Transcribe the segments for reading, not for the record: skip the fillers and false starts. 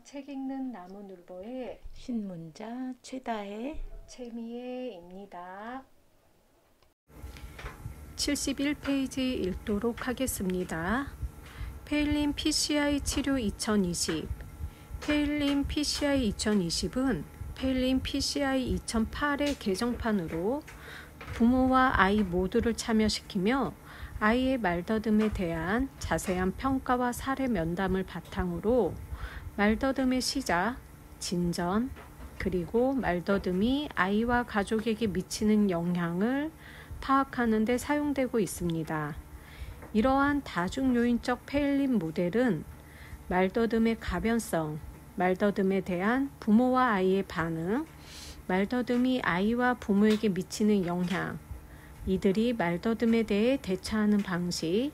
책 읽는 나무늘보의 신문자 최다혜 최미애입니다. 71페이지 읽도록 하겠습니다. 페일린 PCI 치료 2020. 페일린 PCI 2020은 페일린 PCI 2008의 개정판으로 부모와 아이 모두를 참여시키며 아이의 말더듬에 대한 자세한 평가와 사례 면담을 바탕으로 말더듬의 시작, 진전, 그리고 말더듬이 아이와 가족에게 미치는 영향을 파악하는 데 사용되고 있습니다. 이러한 다중요인적 페일린 모델은 말더듬의 가변성, 말더듬에 대한 부모와 아이의 반응, 말더듬이 아이와 부모에게 미치는 영향, 이들이 말더듬에 대해 대처하는 방식,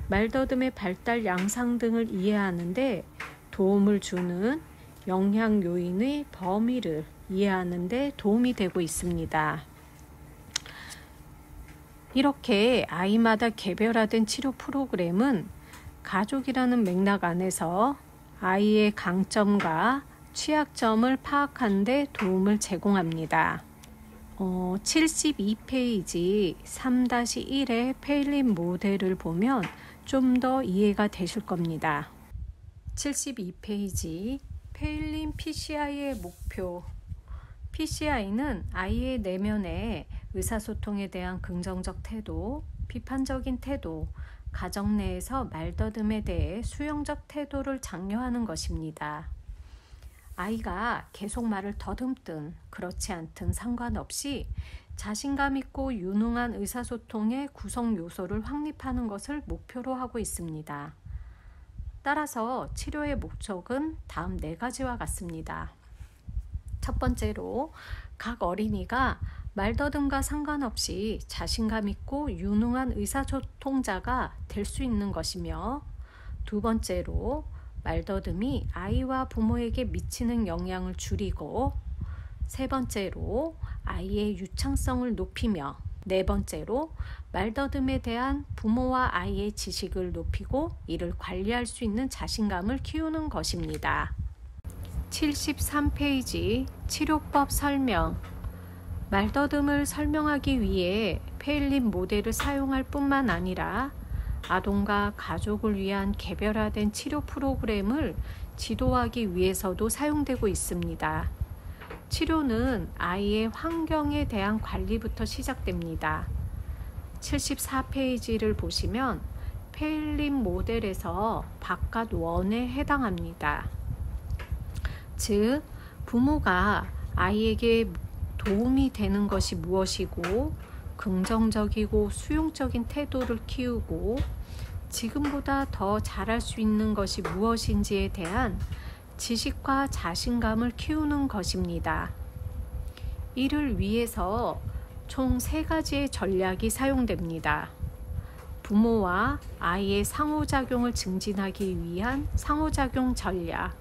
말더듬의 발달 양상 등을 이해하는 데 도움을 주는 영향 요인의 범위를 이해하는 데 도움이 되고 있습니다. 이렇게 아이마다 개별화된 치료 프로그램은 가족이라는 맥락 안에서 아이의 강점과 취약점을 파악하는 데 도움을 제공합니다. 72페이지 3-1의 페일린 모델을 보면 좀 더 이해가 되실 겁니다. 72페이지 페일린 PCI의 목표. PCI는 아이의 내면의 의사소통에 대한 긍정적 태도, 비판적인 태도, 가정 내에서 말더듬에 대해 수용적 태도를 장려하는 것입니다. 아이가 계속 말을 더듬든 그렇지 않든 상관없이 자신감 있고 유능한 의사소통의 구성 요소를 확립하는 것을 목표로 하고 있습니다. 따라서 치료의 목적은 다음 4가지와 같습니다. 첫 번째로 각 어린이가 말더듬과 상관없이 자신감 있고 유능한 의사소통자가 될 수 있는 것이며, 두 번째로 말더듬이 아이와 부모에게 미치는 영향을 줄이고, 세 번째로 아이의 유창성을 높이며, 네 번째로 말더듬에 대한 부모와 아이의 지식을 높이고 이를 관리할 수 있는 자신감을 키우는 것입니다. 73페이지 치료법 설명. 말더듬을 설명하기 위해 페일린 모델을 사용할 뿐만 아니라 아동과 가족을 위한 개별화된 치료 프로그램을 지도하기 위해서도 사용되고 있습니다. 치료는 아이의 환경에 대한 관리부터 시작됩니다. 74페이지를 보시면 페일린 모델에서 바깥 원에 해당합니다. 즉, 부모가 아이에게 도움이 되는 것이 무엇이고 긍정적이고 수용적인 태도를 키우고 지금보다 더 잘할 수 있는 것이 무엇인지에 대한 지식과 자신감을 키우는 것입니다. 이를 위해서 총 3가지의 전략이 사용됩니다. 부모와 아이의 상호작용을 증진하기 위한 상호작용 전략.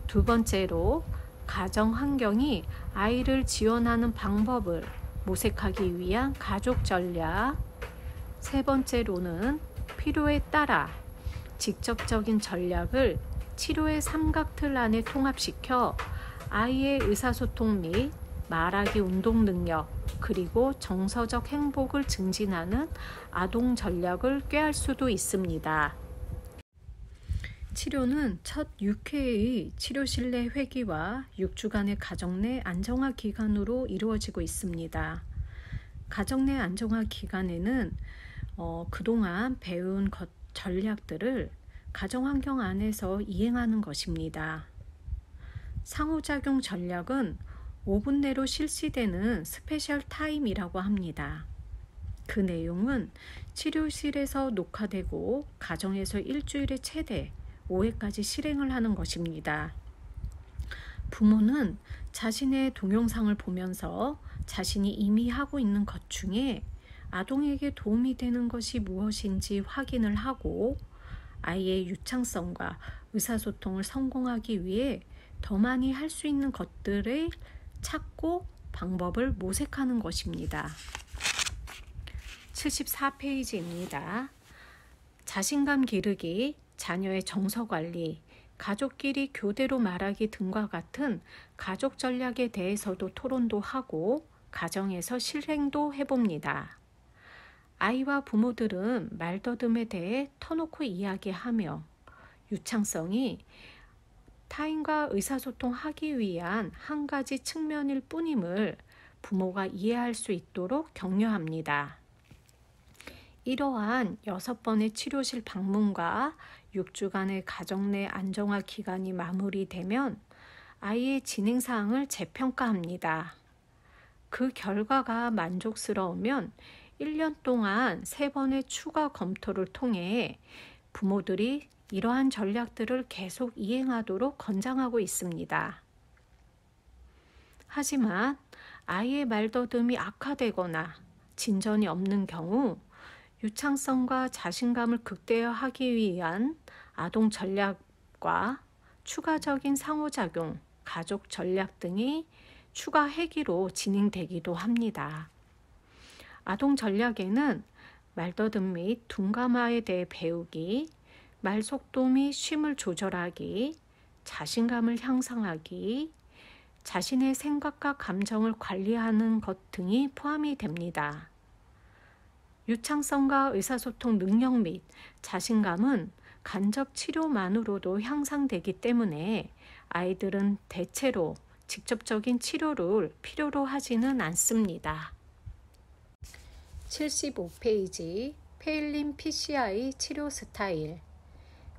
두 번째로 가정 환경이 아이를 지원하는 방법을 모색하기 위한 가족 전략. 세 번째로는 필요에 따라 직접적인 전략을 치료의 삼각틀 안에 통합시켜 아이의 의사소통 및 말하기 운동 능력, 그리고 정서적 행복을 증진하는 아동 전략을 꾀할 수도 있습니다. 치료는 첫 6회의 치료실 내 회귀와 6주간의 가정 내 안정화 기간으로 이루어지고 있습니다. 가정 내 안정화 기간에는 그동안 배운 전략들을 가정 환경 안에서 이행하는 것입니다. 상호작용 전략은 5분 내로 실시되는 스페셜 타임이라고 합니다. 그 내용은 치료실에서 녹화되고 가정에서 일주일에 최대 5회까지 실행을 하는 것입니다. 부모는 자신의 동영상을 보면서 자신이 이미 하고 있는 것 중에 아동에게 도움이 되는 것이 무엇인지 확인을 하고 아이의 유창성과 의사소통을 성공하기 위해 더 많이 할 수 있는 것들을 찾고 방법을 모색하는 것입니다. 74페이지입니다. 자신감 기르기, 자녀의 정서 관리, 가족끼리 교대로 말하기 등과 같은 가족 전략에 대해서도 토론도 하고 가정에서 실행도 해봅니다. 아이와 부모들은 말더듬에 대해 터놓고 이야기하며 유창성이 타인과 의사소통하기 위한 한 가지 측면일 뿐임을 부모가 이해할 수 있도록 격려합니다. 이러한 6번의 치료실 방문과 6주간의 가정 내 안정화 기간이 마무리되면 아이의 진행사항을 재평가합니다. 그 결과가 만족스러우면 1년 동안 3번의 추가 검토를 통해 부모들이 이러한 전략들을 계속 이행하도록 권장하고 있습니다. 하지만 아이의 말더듬이 악화되거나 진전이 없는 경우 유창성과 자신감을 극대화하기 위한 아동 전략과 추가적인 상호작용, 가족 전략 등이 추가 회기로 진행되기도 합니다. 아동 전략에는 말더듬 및 둔감화에 대해 배우기, 말속도 및 쉼을 조절하기, 자신감을 향상하기, 자신의 생각과 감정을 관리하는 것 등이 포함이 됩니다. 유창성과 의사소통 능력 및 자신감은 간접 치료만으로도 향상되기 때문에 아이들은 대체로 직접적인 치료를 필요로 하지는 않습니다. 75페이지 페일린 PCI 치료 스타일.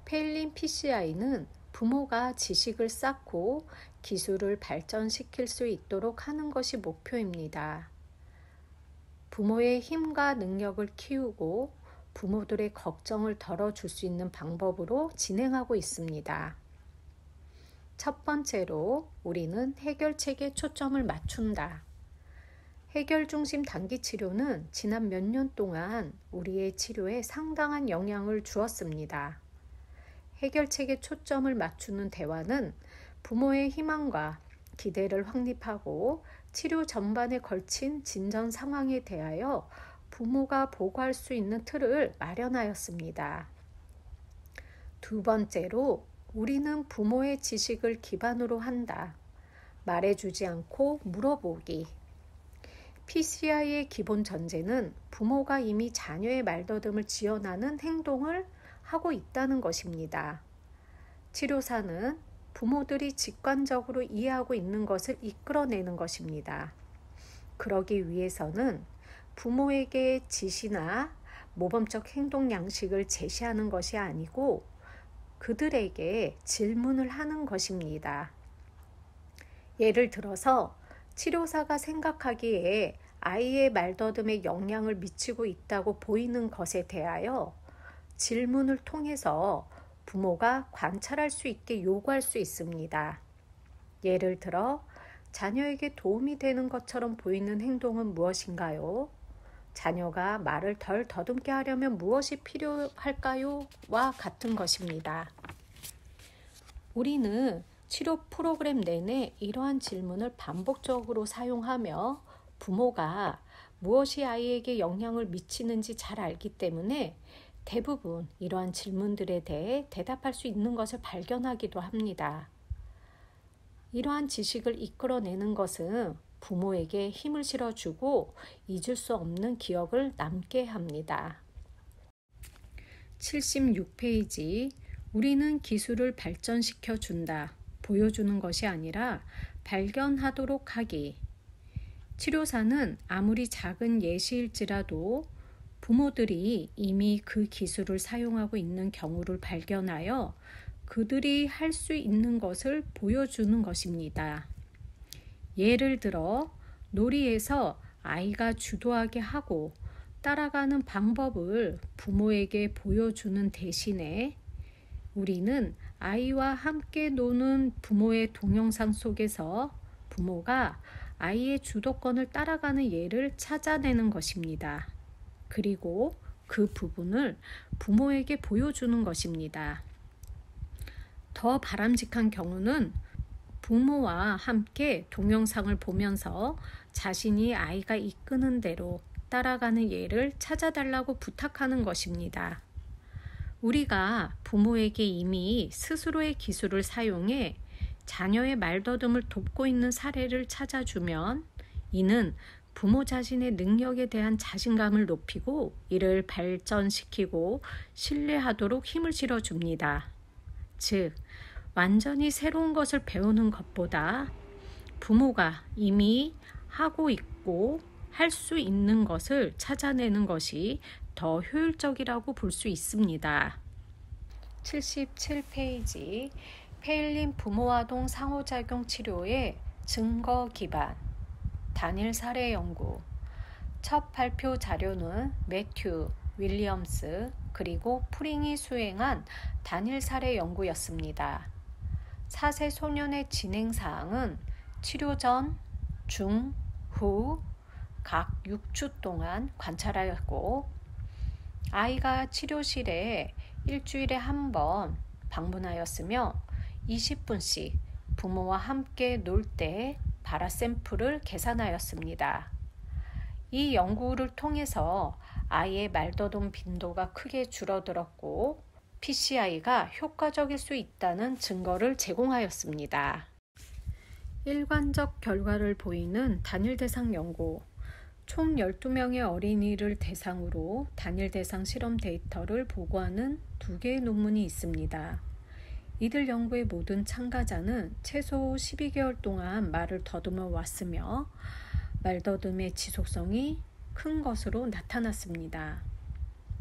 페일린 PCI는 부모가 지식을 쌓고 기술을 발전시킬 수 있도록 하는 것이 목표입니다. 부모의 힘과 능력을 키우고 부모들의 걱정을 덜어줄 수 있는 방법으로 진행하고 있습니다. 첫 번째로 우리는 해결책에 초점을 맞춘다. 해결 중심 단기 치료는 지난 몇 년 동안 우리의 치료에 상당한 영향을 주었습니다. 해결책에 초점을 맞추는 대화는 부모의 희망과 기대를 확립하고 치료 전반에 걸친 진전 상황에 대하여 부모가 보고할 수 있는 틀을 마련하였습니다. 두 번째로 우리는 부모의 지식을 기반으로 한다. 말해주지 않고 물어보기. PCI의 기본 전제는 부모가 이미 자녀의 말더듬을 지어나는 행동을 하고 있다는 것입니다. 치료사는 부모들이 직관적으로 이해하고 있는 것을 이끌어내는 것입니다. 그러기 위해서는 부모에게 지시나 모범적 행동 양식을 제시하는 것이 아니고 그들에게 질문을 하는 것입니다. 예를 들어서 치료사가 생각하기에 아이의 말더듬에 영향을 미치고 있다고 보이는 것에 대하여 질문을 통해서 부모가 관찰할 수 있게 요구할 수 있습니다. 예를 들어 자녀에게 도움이 되는 것처럼 보이는 행동은 무엇인가요? 자녀가 말을 덜 더듬게 하려면 무엇이 필요할까요? 와 같은 것입니다. 우리는 치료 프로그램 내내 이러한 질문을 반복적으로 사용하며 부모가 무엇이 아이에게 영향을 미치는지 잘 알기 때문에 대부분 이러한 질문들에 대해 대답할 수 있는 것을 발견하기도 합니다. 이러한 지식을 이끌어내는 것은 부모에게 힘을 실어주고 잊을 수 없는 기억을 남게 합니다. 76페이지 우리는 기술을 발전시켜 준다. 보여주는 것이 아니라 발견하도록 하기. 치료사는 아무리 작은 예시일지라도 부모들이 이미 그 기술을 사용하고 있는 경우를 발견하여 그들이 할 수 있는 것을 보여주는 것입니다. 예를 들어 놀이에서 아이가 주도하게 하고 따라가는 방법을 부모에게 보여주는 대신에 우리는 아이와 함께 노는 부모의 동영상 속에서 부모가 아이의 주도권을 따라가는 예를 찾아내는 것입니다. 그리고 그 부분을 부모에게 보여주는 것입니다. 더 바람직한 경우는 부모와 함께 동영상을 보면서 자신이 아이가 이끄는 대로 따라가는 예를 찾아달라고 부탁하는 것입니다. 우리가 부모에게 이미 스스로의 기술을 사용해 자녀의 말더듬을 돕고 있는 사례를 찾아주면 이는 부모 자신의 능력에 대한 자신감을 높이고 이를 발전시키고 신뢰하도록 힘을 실어줍니다. 즉, 완전히 새로운 것을 배우는 것보다 부모가 이미 하고 있고 할 수 있는 것을 찾아내는 것이 더 효율적이라고 볼 수 있습니다. 77페이지 페일린 부모아동 상호작용 치료의 증거 기반 단일 사례 연구. 첫 발표 자료는 매튜, 윌리엄스 그리고 프링이 수행한 단일 사례 연구였습니다. 4세 소년의 진행 사항은 치료 전, 중, 후 각 6주 동안 관찰하였고 아이가 치료실에 일주일에 한 번 방문하였으며 20분씩 부모와 함께 놀 때 발화 샘플을 계산하였습니다. 이 연구를 통해서 아이의 말더듬 빈도가 크게 줄어들었고 PCI가 효과적일 수 있다는 증거를 제공하였습니다. 일관적 결과를 보이는 단일 대상 연구. 총 12명의 어린이를 대상으로 단일 대상 실험 데이터를 보고하는 2개의 논문이 있습니다. 이들 연구의 모든 참가자는 최소 12개월 동안 말을 더듬어 왔으며 말더듬의 지속성이 큰 것으로 나타났습니다.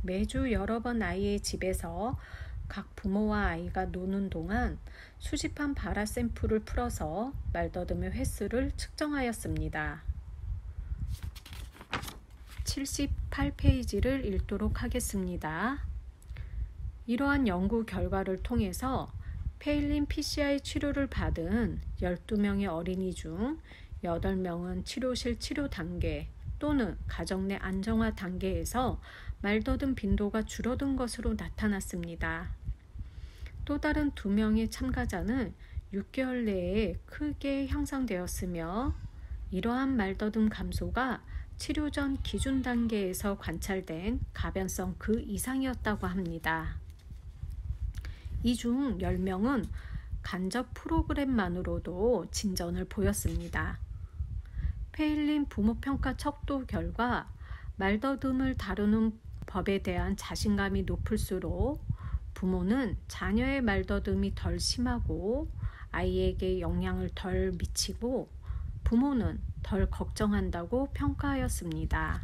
매주 여러 번 아이의 집에서 각 부모와 아이가 노는 동안 수집한 발화 샘플을 풀어서 말더듬의 횟수를 측정하였습니다. 78페이지를 읽도록 하겠습니다. 이러한 연구 결과를 통해서 페일린 PCI 치료를 받은 12명의 어린이 중 8명은 치료실 치료 단계 또는 가정 내 안정화 단계에서 말더듬 빈도가 줄어든 것으로 나타났습니다. 또 다른 2명의 참가자는 6개월 내에 크게 향상되었으며 이러한 말더듬 감소가 치료 전 기준 단계에서 관찰된 가변성 그 이상이었다고 합니다. 이 중 10명은 간접 프로그램만으로도 진전을 보였습니다. 페일린 부모평가 척도 결과 말더듬을 다루는 법에 대한 자신감이 높을수록 부모는 자녀의 말더듬이 덜 심하고 아이에게 영향을 덜 미치고 부모는 덜 걱정한다고 평가하였습니다.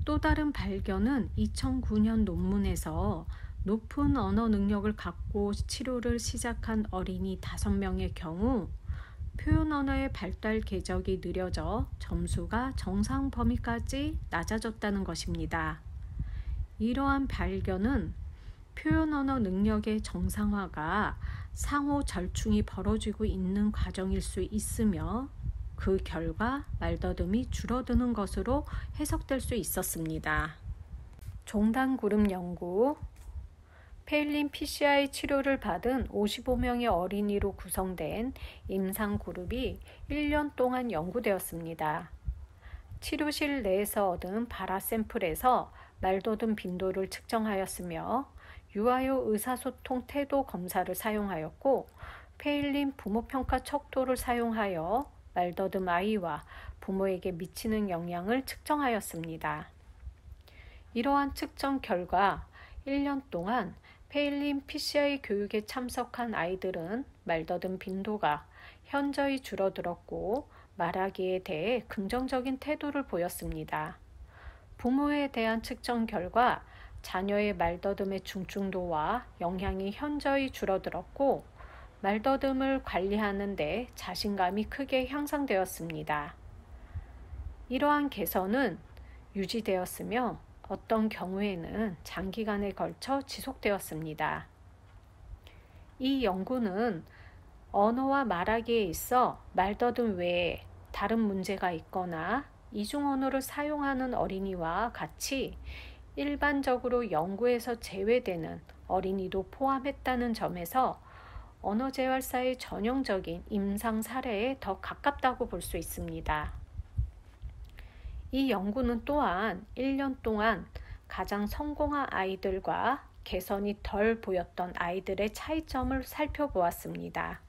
또 다른 발견은 2009년 논문에서 높은 언어 능력을 갖고 치료를 시작한 어린이 5명의 경우 표현 언어의 발달 궤적이 느려져 점수가 정상 범위까지 낮아졌다는 것입니다. 이러한 발견은 표현 언어 능력의 정상화가 상호 절충이 벌어지고 있는 과정일 수 있으며 그 결과 말더듬이 줄어드는 것으로 해석될 수 있었습니다. 종단 그룹 연구. 페일린 PCI 치료를 받은 55명의 어린이로 구성된 임상 그룹이 1년 동안 연구되었습니다. 치료실 내에서 얻은 발화 샘플에서 말더듬 빈도를 측정하였으며 유아요 의사소통 태도 검사를 사용하였고 페일린 부모평가 척도를 사용하여 말더듬 아이와 부모에게 미치는 영향을 측정하였습니다. 이러한 측정 결과 1년 동안 페일린 PCI 교육에 참석한 아이들은 말더듬 빈도가 현저히 줄어들었고 말하기에 대해 긍정적인 태도를 보였습니다. 부모에 대한 측정 결과 자녀의 말더듬의 중증도와 영향이 현저히 줄어들었고 말더듬을 관리하는 데 자신감이 크게 향상되었습니다. 이러한 개선은 유지되었으며 어떤 경우에는 장기간에 걸쳐 지속되었습니다. 이 연구는 언어와 말하기에 있어 말더듬 외에 다른 문제가 있거나 이중 언어를 사용하는 어린이와 같이 일반적으로 연구에서 제외되는 어린이도 포함했다는 점에서 언어재활사의 전형적인 임상 사례에 더 가깝다고 볼 수 있습니다. 이 연구는 또한 1년 동안 가장 성공한 아이들과 개선이 덜 보였던 아이들의 차이점을 살펴보았습니다.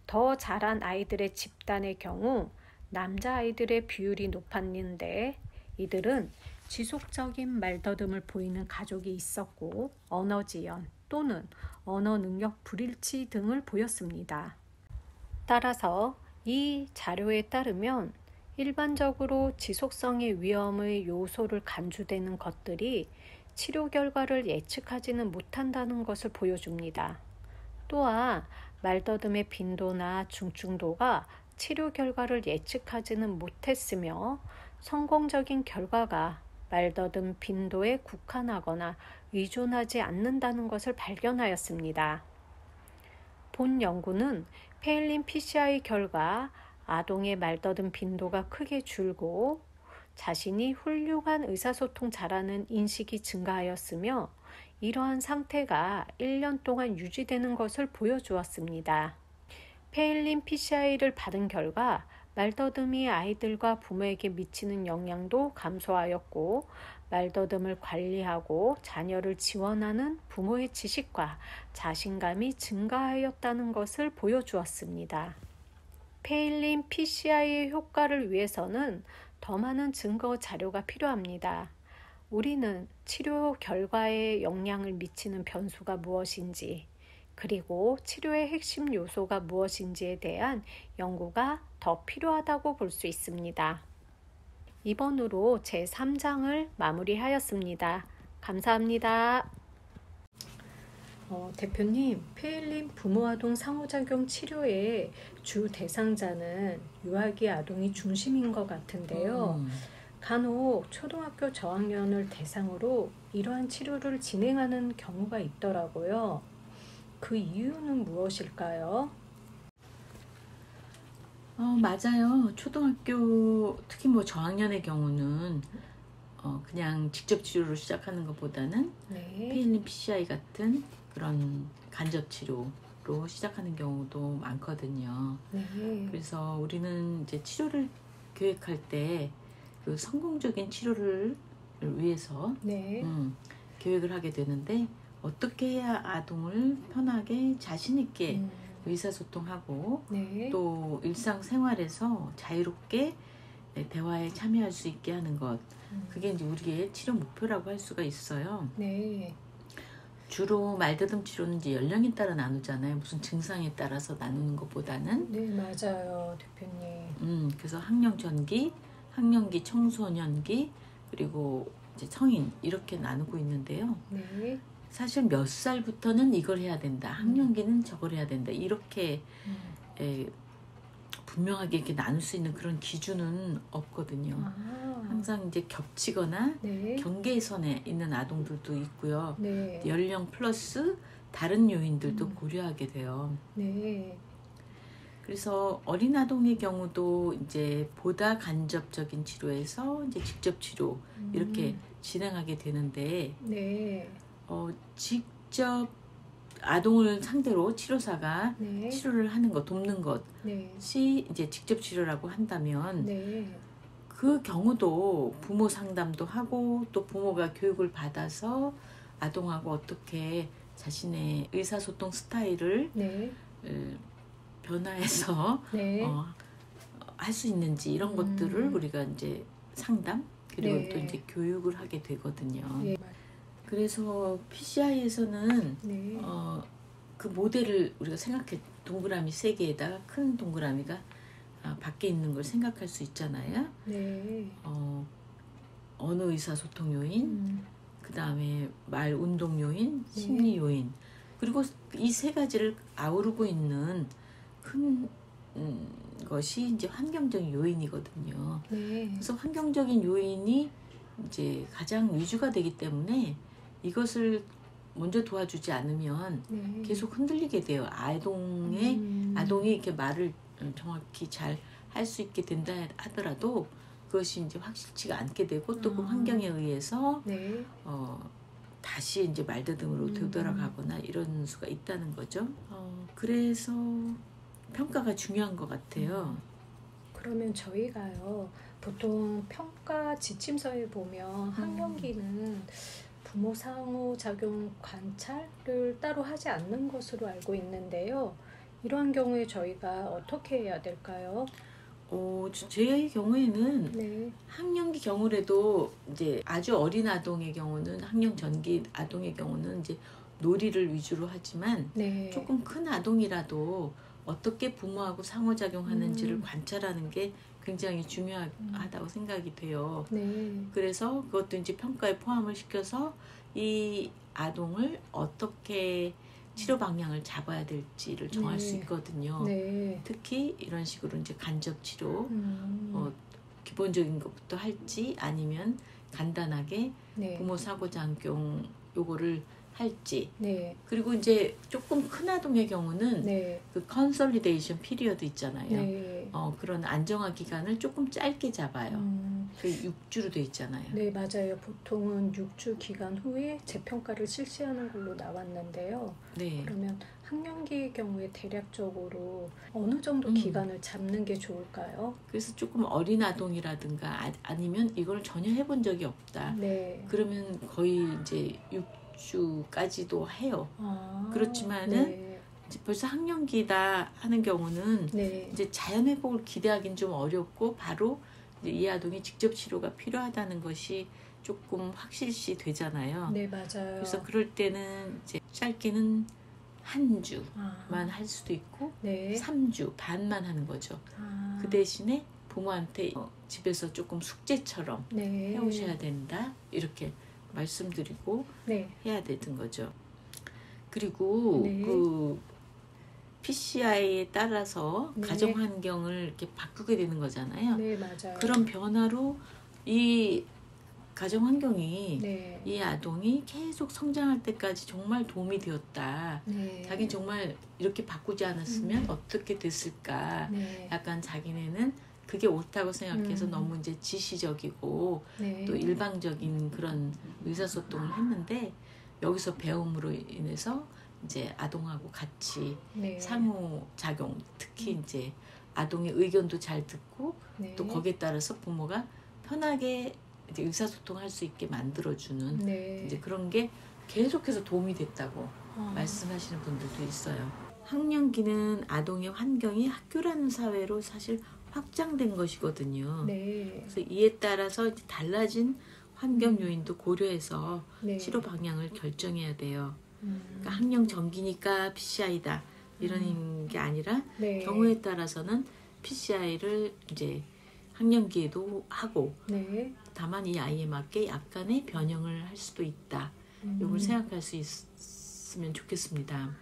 더 자란 아이들의 집단의 경우 남자아이들의 비율이 높았는데 이들은 지속적인 말더듬을 보이는 가족이 있었고 언어지연 또는 언어 능력 불일치 등을 보였습니다. 따라서 이 자료에 따르면 일반적으로 지속성의 위험의 요소를 간주되는 것들이 치료 결과를 예측하지는 못한다는 것을 보여줍니다. 또한 말더듬의 빈도나 중증도가 치료 결과를 예측하지는 못했으며 성공적인 결과가 말더듬 빈도에 국한하거나 의존하지 않는다는 것을 발견하였습니다. 본 연구는 페일린 PCI 결과 아동의 말더듬 빈도가 크게 줄고 자신이 훌륭한 의사소통 잘하는 인식이 증가하였으며 이러한 상태가 1년 동안 유지되는 것을 보여주었습니다. 페일린 PCI를 받은 결과 말더듬이 아이들과 부모에게 미치는 영향도 감소하였고 말더듬을 관리하고 자녀를 지원하는 부모의 지식과 자신감이 증가하였다는 것을 보여주었습니다. 페일린 PCI의 효과를 위해서는 더 많은 증거 자료가 필요합니다. 우리는 치료 결과에 영향을 미치는 변수가 무엇인지, 그리고 치료의 핵심 요소가 무엇인지에 대한 연구가 더 필요하다고 볼 수 있습니다. 이번으로 제3장을 마무리하였습니다. 감사합니다. 대표님, 페일린 부모아동 상호작용 치료의 주 대상자는 유아기 아동이 중심인 것 같은데요. 간혹 초등학교 저학년을 대상으로 이러한 치료를 진행하는 경우가 있더라고요. 그 이유는 무엇일까요? 맞아요. 초등학교 특히 뭐 저학년의 경우는 그냥 직접 치료를 시작하는 것보다는 페일린 PCI 같은 그런 간접 치료로 시작하는 경우도 많거든요. 그래서 우리는 이제 치료를 계획할 때 그 성공적인 치료를 위해서 계획을 하게 되는데 어떻게 해야 아동을 편하게 자신 있게 의사소통하고 또 일상생활에서 자유롭게 대화에 참여할 수 있게 하는 것, 그게 이제 우리의 치료 목표라고 할 수가 있어요. 주로 말더듬 치료는 이제 연령에 따라 나누잖아요. 무슨 증상에 따라서 나누는 것보다는. 네, 맞아요, 대표님. 그래서 학령 전기, 학령기 청소년기, 그리고 이제 성인 이렇게 나누고 있는데요. 사실 몇 살부터는 이걸 해야 된다. 학령기는 저걸 해야 된다. 이렇게 분명하게 이렇게 나눌 수 있는 그런 기준은 없거든요. 항상 이제 겹치거나 경계선에 있는 아동들도 있고요. 연령 플러스 다른 요인들도 고려하게 돼요. 그래서 어린 아동의 경우도 이제 보다 간접적인 치료에서 이제 직접 치료 이렇게 진행하게 되는데 직접 아동을 상대로 치료사가 치료를 하는 것, 돕는 것이 이제 직접 치료라고 한다면 그 경우도 부모 상담도 하고 또 부모가 교육을 받아서 아동하고 어떻게 자신의 의사소통 스타일을 변화해서 할 수 있는지 이런 것들을 우리가 이제 상담 그리고 또 이제 교육을 하게 되거든요. 그래서 PCI에서는 그 모델을 우리가 생각해 동그라미 3개에다가 큰 동그라미가 밖에 있는 걸 생각할 수 있잖아요. 언어 의사소통 요인, 그 다음에 말 운동 요인, 심리 요인, 그리고 이 3가지를 아우르고 있는 큰 것이 이제 환경적인 요인이거든요. 그래서 환경적인 요인이 이제 가장 위주가 되기 때문에 이것을 먼저 도와주지 않으면 계속 흔들리게 돼요. 아동이 이렇게 말을 정확히 잘 할 수 있게 된다 하더라도 그것이 이제 확실치가 않게 되고 또 그 환경에 의해서 다시 이제 말더듬으로 되돌아가거나 이런 수가 있다는 거죠. 그래서 평가가 중요한 것 같아요. 그러면 저희가요, 보통 평가 지침서에 보면 학령기는 부모 상호작용 관찰을 따로 하지 않는 것으로 알고 있는데요. 이러한 경우에 저희가 어떻게 해야 될까요? 제 경우에는 네. 학령기 경우라도 이제 아주 어린 아동의 경우는 학령 전기 아동의 경우는 이제 놀이를 위주로 하지만 네. 조금 큰 아동이라도 어떻게 부모하고 상호작용하는지를 관찰하는 게 굉장히 중요하다고 생각이 돼요. 네. 그래서 그것도 이제 평가에 포함을 시켜서 이 아동을 어떻게 치료 방향을 잡아야 될지를 정할 수 있거든요. 네. 특히 이런 식으로 이제 간접 치료, 기본적인 것부터 할지 아니면 간단하게 네. 부모 상호작용 요거를 할지. 네. 그리고 이제 조금 큰 아동의 경우는 네. 그 컨솔리데이션 피리어드 있잖아요. 네. 그런 안정화 기간을 조금 짧게 잡아요. 그 6주로 돼 있잖아요. 네, 맞아요. 보통은 6주 기간 후에 재평가를 실시하는 걸로 나왔는데요. 네. 그러면 학령기의 경우에 대략적으로 어느 정도 기간을 잡는 게 좋을까요? 그래서 조금 어린 아동이라든가 아니면 이걸 전혀 해본 적이 없다. 네. 그러면 거의 이제 6주까지도 해요. 그렇지만은 네. 이제 벌써 학령기다 하는 경우는 네. 이제 자연 회복을 기대하기는 좀 어렵고 바로 이제 이 아동이 직접 치료가 필요하다는 것이 조금 확실시 되잖아요. 네, 맞아요. 그래서 그럴 때는 이제 짧게는 한 주만 할 수도 있고 네. 3주 반만 하는 거죠. 그 대신에 부모한테 집에서 조금 숙제처럼 네. 해오셔야 된다 이렇게 말씀드리고 네. 해야 되는 거죠. 그리고 네. 그 PCI에 따라서 네. 가정 환경을 이렇게 바꾸게 되는 거잖아요. 네, 맞아요. 그런 변화로 이 가정 환경이 네. 이 아동이 계속 성장할 때까지 정말 도움이 되었다. 네. 자기는 정말 이렇게 바꾸지 않았으면 어떻게 됐을까. 네. 약간 자기네는 그게 옳다고 생각해서 너무 이제 지시적이고 네. 또 일방적인 그런 의사소통을 했는데 여기서 배움으로 인해서 이제 아동하고 같이 네. 상호작용, 특히 이제 아동의 의견도 잘 듣고 네. 또 거기에 따라서 부모가 편하게 이제 의사소통할 수 있게 만들어주는 네. 이제 그런 게 계속해서 도움이 됐다고 말씀하시는 분들도 있어요. 학령기는 아동의 환경이 학교라는 사회로 사실 확장된 것이거든요. 네. 그래서 이에 따라서 이제 달라진 환경 요인도 고려해서 네. 치료 방향을 결정해야 돼요. 그러니까 학령 전기니까 PCI다 이런 게 아니라 네. 경우에 따라서는 PCI를 이제 학령기에도 하고 네. 다만 이 아이에 맞게 약간의 변형을 할 수도 있다. 이걸 생각할 수 있으면 좋겠습니다.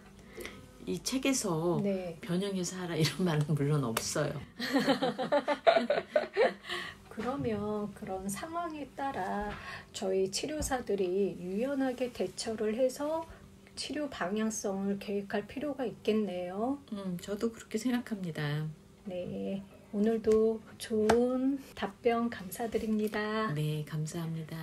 이 책에서 네. 변형해서 하라 이런 말은 물론 없어요. 그러면 그런 상황에 따라 저희 치료사들이 유연하게 대처를 해서 치료 방향성을 계획할 필요가 있겠네요. 저도 그렇게 생각합니다. 네, 오늘도 좋은 답변 감사드립니다. 네, 감사합니다.